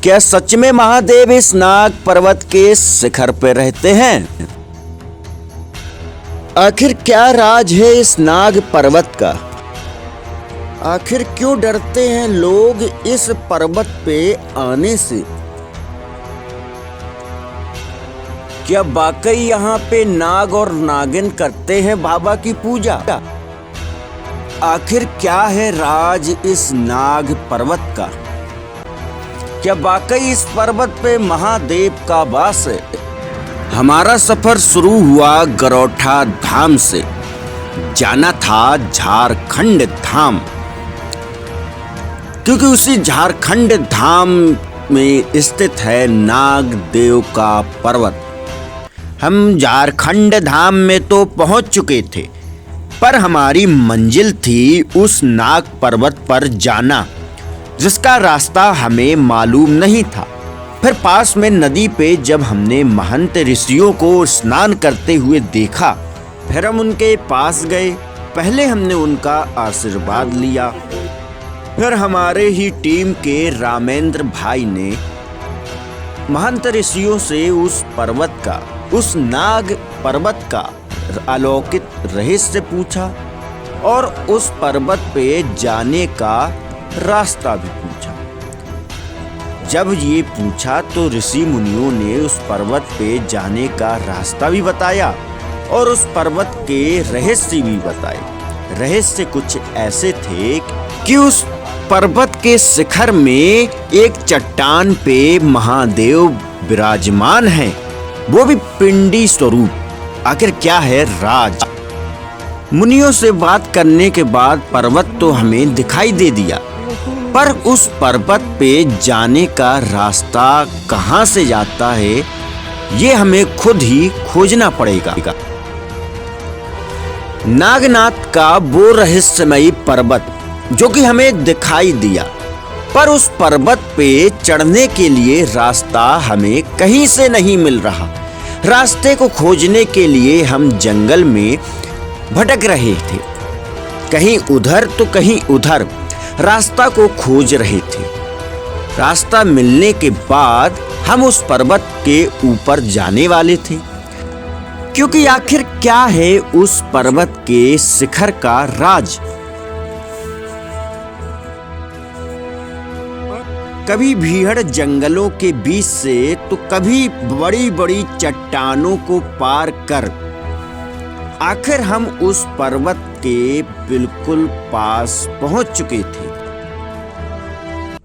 क्या सच में महादेव इस नाग पर्वत के शिखर पर रहते हैं? आखिर क्या राज है इस नाग पर्वत का? आखिर क्यों डरते हैं लोग इस पर्वत पे आने से? क्या वाकई यहाँ पे नाग और नागिन करते हैं बाबा की पूजा? आखिर क्या है राज इस नाग पर्वत का? क्या वाकई इस पर्वत पे महादेव का वास है? हमारा सफर शुरू हुआ गरौठा धाम से, जाना था झारखंड धाम, क्योंकि उसी झारखंड धाम में स्थित है नाग देव का पर्वत। हम झारखंड धाम में तो पहुंच चुके थे, पर हमारी मंजिल थी उस नाग पर्वत पर जाना, जिसका रास्ता हमें मालूम नहीं था। फिर पास में नदी पे जब हमने महंत ऋषियों को स्नान करते हुए देखा, फिर हम उनके पास गए। पहले हमने उनका आशीर्वाद लिया, फिर हमारे ही टीम के रामेंद्र भाई ने महंत ऋषियों से उस पर्वत का, उस नाग पर्वत का अलौकिक रहस्य पूछा और उस पर्वत पे जाने का रास्ता भी पूछा। जब ये पूछा तो ऋषि मुनियों ने उस पर्वत पे जाने का रास्ता भी बताया और उस पर्वत के रहस्य भी बताए। रहस्य कुछ ऐसे थे कि उस पर्वत के शिखर में एक चट्टान पे महादेव विराजमान हैं, वो भी पिंडी स्वरूप। आखिर क्या है राज? मुनियों से बात करने के बाद पर्वत तो हमें दिखाई दे दिया, पर उस पर्वत पे जाने का रास्ता कहां से जाता है, ये हमें खुद ही खोजना पड़ेगा। नागनाथ का वो रहस्यमयी पर्वत जो कि हमें दिखाई दिया, पर उस पर्वत पे चढ़ने के लिए रास्ता हमें कहीं से नहीं मिल रहा। रास्ते को खोजने के लिए हम जंगल में भटक रहे थे, कहीं उधर तो कहीं उधर रास्ता को खोज रहे थे। रास्ता मिलने के बाद हम उस पर्वत के ऊपर जाने वाले थे, क्योंकि आखिर क्या है उस पर्वत के शिखर का राज? कभी भीड़ जंगलों के बीच से तो कभी बड़ी बड़ी चट्टानों को पार कर आखिर हम उस पर्वत के बिल्कुल पास पहुंच चुके थे।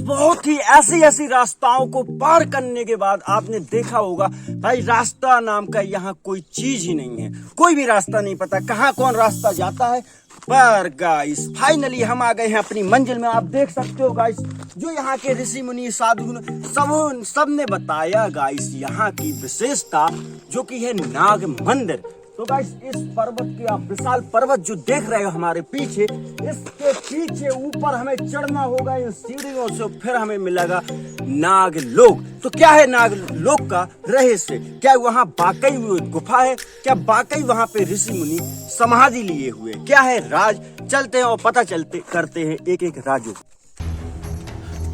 बहुत ही ऐसी रास्ताओं को पार करने के बाद आपने देखा होगा भाई, रास्ता नाम का यहाँ कोई चीज ही नहीं है। कोई भी रास्ता नहीं पता कहाँ कौन रास्ता जाता है। पर गाइस फाइनली हम आ गए हैं अपनी मंजिल में। आप देख सकते हो गाइस, जो यहाँ के ऋषि मुनि साधु सब ने बताया गाइस यहाँ की विशेषता, जो कि है नाग मंदिर। तो गाइस इस पर्वत के, आप विशाल पर्वत जो देख रहे हो हमारे पीछे, इसके पीछे ऊपर हमें चढ़ना होगा इन सीढ़ियों से, फिर हमें मिलेगा नागलोक। तो क्या है नागलोक का रहस्य? क्या वहाँ वाकई गुफा है? क्या वाकई वहाँ पे ऋषि मुनि समाधि लिए हुए? क्या है राज? चलते हैं और पता करते हैं एक एक राजों।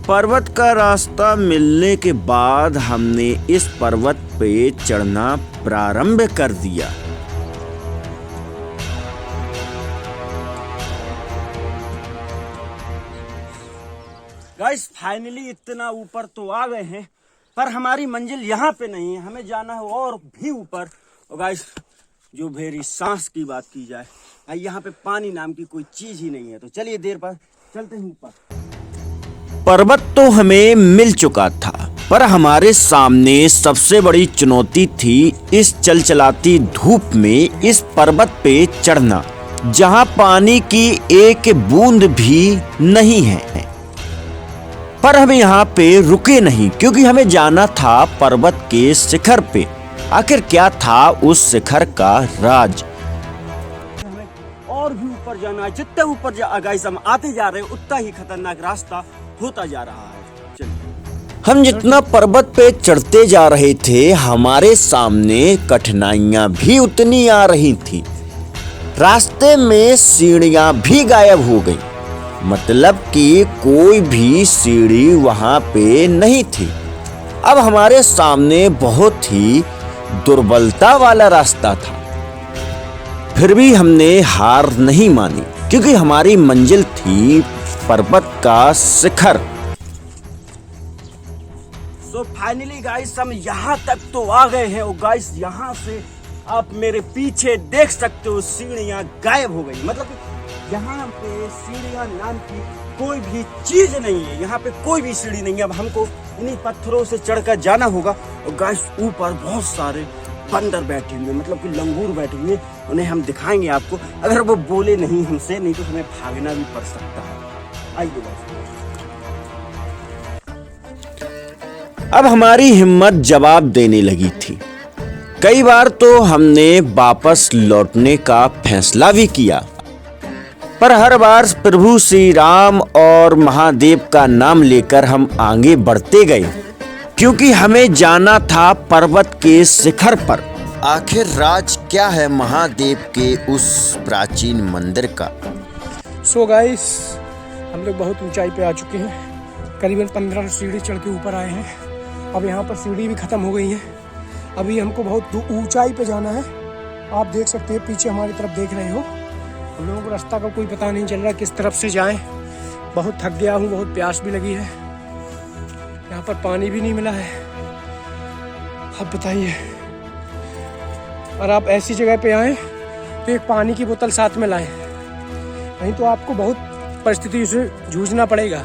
पर्वत का रास्ता मिलने के बाद हमने इस पर्वत पे चढ़ना प्रारंभ कर दिया। गाइस फाइनली इतना ऊपर तो आ गए हैं, पर हमारी मंजिल यहाँ पे नहीं है, हमें जाना है और भी ऊपर। और गाइस जो मेरी सांस की बात की जाए, यहाँ पे पानी नाम की कोई चीज ही नहीं है। तो चलिए देर पर चलते हैं ऊपर। पर्वत तो हमें मिल चुका था, पर हमारे सामने सबसे बड़ी चुनौती थी इस चलचलाती धूप में इस पर्वत पे चढ़ना, जहाँ पानी की एक बूंद भी नहीं है। पर हम यहाँ पे रुके नहीं, क्योंकि हमें जाना था पर्वत के शिखर पे। आखिर क्या था उस शिखर का राज? हमें और भी ऊपर जाना है। जितने ऊपर गाइस हम आते जा रहे हैं, उतना ही खतरनाक रास्ता होता जा रहा है। चलिए। हम जितना पर्वत पे चढ़ते जा रहे थे, हमारे सामने कठिनाइयां भी उतनी आ रही थी। रास्ते में सीढ़ियां भी गायब हो गई, मतलब कि कोई भी सीढ़ी वहां पे नहीं थी। अब हमारे सामने बहुत ही दुर्बलता वाला रास्ता था, फिर भी हमने हार नहीं मानी क्योंकि हमारी मंजिल थी पर्वत का शिखर। सो फाइनली गाइस हम यहाँ तक तो आ गए हैं और गाइस यहाँ से आप मेरे पीछे देख सकते हो सीढ़ियाँ गायब हो गई। मतलब यहाँ पे सीढ़ियाँ नाम की कोई भी चीज नहीं है, यहाँ पे कोई भी सीढ़ी नहीं है। अब हमको इन्हीं पत्थरों से चढ़कर जाना होगा। और गाइस ऊपर बहुत सारे बंदर बैठे हुए, मतलब कि लंगूर बैठे हुए, उन्हें हम दिखाएंगे आपको। अगर वो बोले नहीं हमसे, नहीं तो हमें भागना भी पड़ सकता है। आइए गाइस। अब हमारी हिम्मत जवाब देने लगी थी। कई बार तो हमने वापस लौटने का फैसला भी किया, पर हर बार प्रभु श्री राम और महादेव का नाम लेकर हम आगे बढ़ते गए, क्योंकि हमें जाना था पर्वत के शिखर पर। आखिर राज क्या है महादेव के उस प्राचीन मंदिर का। सो गाइस हम लोग बहुत ऊंचाई पे आ चुके हैं, करीबन 15 सीढ़ी चढ़ के ऊपर आए हैं। अब यहाँ पर सीढ़ी भी खत्म हो गई है। अभी हमको बहुत ऊंचाई पे जाना है। आप देख सकते हैं पीछे हमारी तरफ देख रहे हो। हम लोगों को रास्ता का कोई पता नहीं चल रहा किस तरफ से जाएं। बहुत थक गया हूँ, बहुत प्यास भी लगी है। यहाँ पर पानी भी नहीं मिला है। अब बताइए, और आप ऐसी जगह पे आए तो एक पानी की बोतल साथ में लाएं, नहीं तो आपको बहुत परिस्थिति से जूझना पड़ेगा।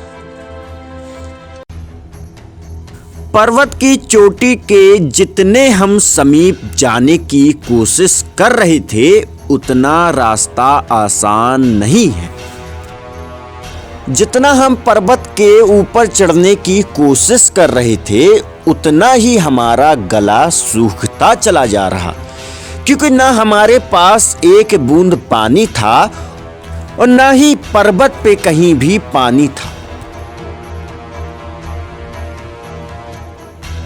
पर्वत की चोटी के जितने हम समीप जाने की कोशिश कर रहे थे, उतना रास्ता आसान नहीं है। जितना हम पर्वत के ऊपर चढ़ने की कोशिश कर रहे थे, उतना ही हमारा गला सूखता चला जा रहा, क्योंकि ना हमारे पास एक बूंद पानी था और ना ही पर्वत पे कहीं भी पानी था।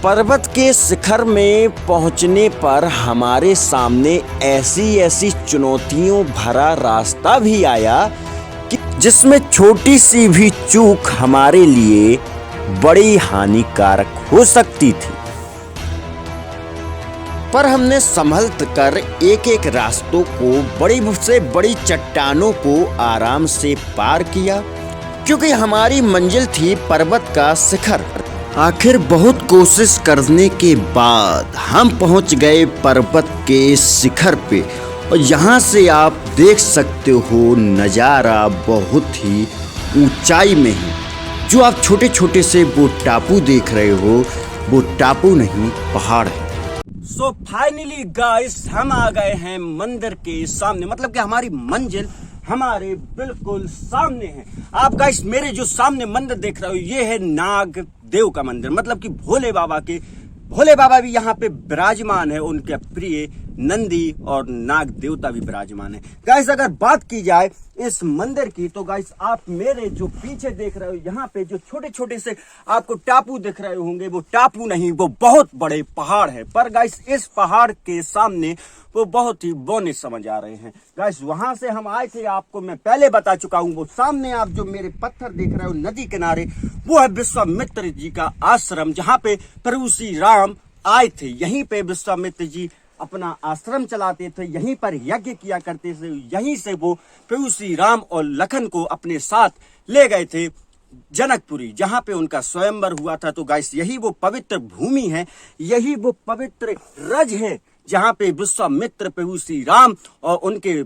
पर्वत के शिखर में पहुंचने पर हमारे सामने ऐसी ऐसी चुनौतियों भरा रास्ता भी आया कि जिसमें छोटी सी भी चूक हमारे लिए बड़ी हानिकारक हो सकती थी। पर हमने संभल कर एक एक रास्तों को, बड़ी से बड़ी चट्टानों को आराम से पार किया, क्योंकि हमारी मंजिल थी पर्वत का शिखर। आखिर बहुत कोशिश करने के बाद हम पहुंच गए पर्वत के शिखर पे, और यहाँ से आप देख सकते हो नज़ारा बहुत ही ऊंचाई में है। जो आप छोटे छोटे से वो टापू देख रहे हो, वो टापू नहीं पहाड़ है। सो फाइनली गाइस हम आ गए हैं मंदिर के सामने, मतलब कि हमारी मंजिल हमारे बिल्कुल सामने है। आप गाइस मेरे जो सामने मंदिर देख रहे हो, ये है नाग देव का मंदिर, मतलब कि भोले बाबा भी यहाँ पे विराजमान है। उनके प्रिय नंदी और नाग देवता भी विराजमान है। गाइस अगर बात की जाए इस मंदिर की, तो गाइस आप मेरे जो पीछे देख रहे हो, यहाँ पे जो छोटे छोटे से आपको टापू दिख रहे होंगे, वो टापू नहीं, वो बहुत बड़े पहाड़ है। पर गाइस इस पहाड़ के सामने वो बहुत ही बोने समझ आ रहे हैं। गाइस वहां से हम आए थे, आपको मैं पहले बता चुका हूँ। वो सामने आप जो मेरे पत्थर देख रहे हो नदी किनारे, वो है विश्वामित्र जी का आश्रम, जहाँ पे प्रभु श्री राम आए थे। यहीं पे विश्वामित्र जी अपना आश्रम चलाते थे, यहीं पर यज्ञ किया करते थे। यहीं से वो प्रभु श्री राम और लखन को अपने साथ ले गए थे जनकपुरी, जहां पे उनका स्वयंवर हुआ था। तो गाइस यही वो पवित्र भूमि है, यही वो पवित्र रज है, जहां पे विश्वामित्र प्रभु श्री राम और उनके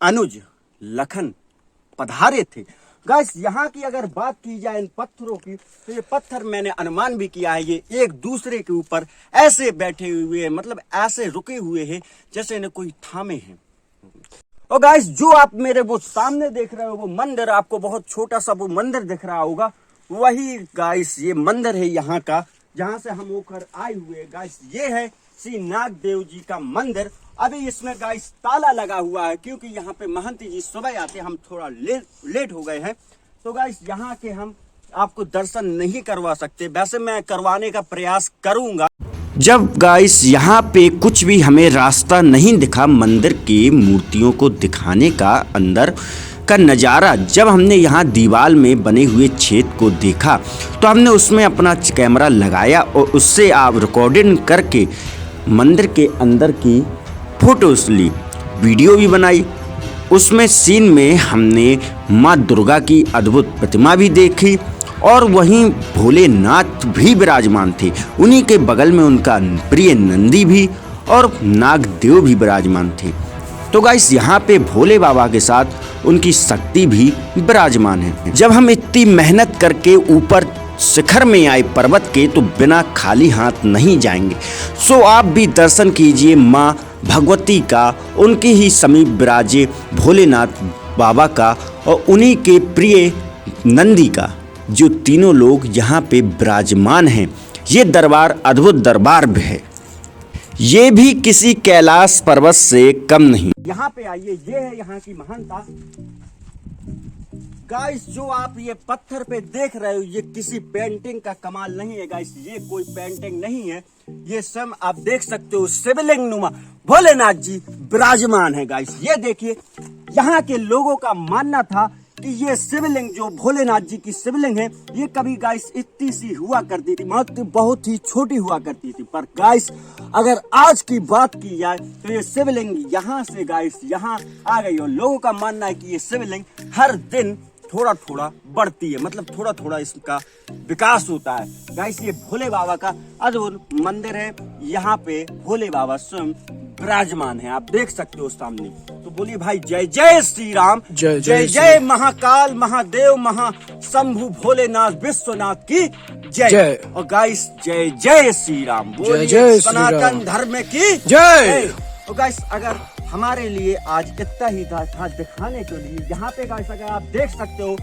अनुज लखन पधारे थे। गाइस यहाँ की अगर बात की जाए इन पत्थरों की, तो ये पत्थर मैंने अनुमान भी किया है, ये एक दूसरे के ऊपर ऐसे बैठे हुए हैं, मतलब ऐसे रुके हुए हैं जैसे इन्हें कोई थामे हैं। और गाइस जो आप मेरे वो सामने देख रहे हो, वो मंदिर, आपको बहुत छोटा सा वो मंदिर दिख रहा होगा, वही गाइस ये मंदिर है यहाँ का, जहाँ से हम होकर आए हुए। गाइस ये है श्री नाग देव जी का मंदिर। अभी इसमें गाइस ताला लगा हुआ है, क्योंकि यहाँ पे महंत जी सुबह आते, हम थोड़ा लेट हो गए हैं। तो गाइस यहाँ के हम आपको दर्शन नहीं करवा सकते, वैसे मैं करवाने का प्रयास करूंगा। जब गाइस यहाँ पे कुछ भी हमें रास्ता नहीं दिखा मंदिर की मूर्तियों को दिखाने का अंदर, का नज़ारा जब हमने यहाँ दीवार में बने हुए छेद को देखा तो हमने उसमें अपना कैमरा लगाया और उससे आप रिकॉर्डिंग करके मंदिर के अंदर की फोटोज ली, वीडियो भी बनाई। उसमें सीन में हमने माँ दुर्गा की अद्भुत प्रतिमा भी देखी और वहीं भोलेनाथ भी विराजमान थे। उन्हीं के बगल में उनका प्रिय नंदी भी और नागदेव भी विराजमान थे। तो गाइस यहाँ पे भोले बाबा के साथ उनकी शक्ति भी विराजमान है। जब हम इतनी मेहनत करके ऊपर शिखर में आए पर्वत के तो बिना खाली हाथ नहीं जाएंगे। सो आप भी दर्शन कीजिए माँ भगवती का, उनके ही समीप विराजे भोलेनाथ बाबा का और उन्हीं के प्रिय नंदी का, जो तीनों लोग यहाँ पे विराजमान हैं। ये दरबार अद्भुत दरबार भी है, ये भी किसी कैलाश पर्वत से कम नहीं। यहाँ पे आइए, ये है यहाँ की महानता। गाइस जो आप ये पत्थर पे देख रहे हो ये किसी पेंटिंग का कमाल नहीं है गाइस, ये कोई पेंटिंग नहीं है, ये सब आप देख सकते हो शिवलिंग नुमा भोलेनाथ जी विराजमान है गाइस। ये देखिए, यहाँ के लोगों का मानना था कि ये शिवलिंग जो भोलेनाथ जी की शिवलिंग है ये कभी गाइस इतनी सी हुआ करती थी, बहुत ही छोटी हुआ करती थी। पर गाइस अगर आज की बात की जाए तो ये शिवलिंग यहाँ से गाइस यहाँ आ गई और लोगों का मानना है कि ये शिवलिंग हर दिन थोड़ा थोड़ा बढ़ती है, मतलब थोड़ा थोड़ा इसका विकास होता है। गाइस ये भोले बाबा का अद्भुत मंदिर है, यहाँ पे भोले बाबा स्वयं विराजमान है, आप देख सकते हो सामने। तो बोलिए भाई जय जय श्री राम, जय जय जय महाकाल महादेव महाशंभु भोलेनाथ विश्वनाथ की जय। और गाइस जय जय श्री राम, बोलिए सनातन धर्म की जय। और गाइस अगर हमारे लिए आज इतना ही था दिखाने के लिए, यहाँ पे गाइस अगर आप देख सकते हो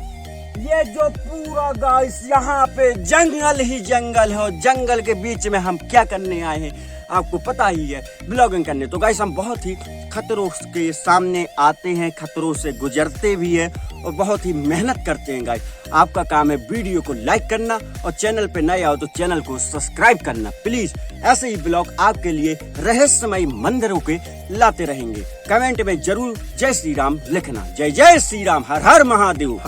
ये जो पूरा गाइस यहाँ पे जंगल ही जंगल है और जंगल के बीच में हम क्या करने आए हैं आपको पता ही है, ब्लॉगिंग करने। तो गाइस हम बहुत ही खतरों के सामने आते हैं, खतरों से गुजरते भी हैं और बहुत ही मेहनत करते हैं गाइस। आपका काम है वीडियो को लाइक करना और चैनल पे नए आओ तो चैनल को सब्सक्राइब करना प्लीज। ऐसे ही ब्लॉग आपके लिए रहस्यमय मंदिरों के लाते रहेंगे। कमेंट में जरूर जय श्री राम लिखना। जय जय श्री राम, हर हर महादेव।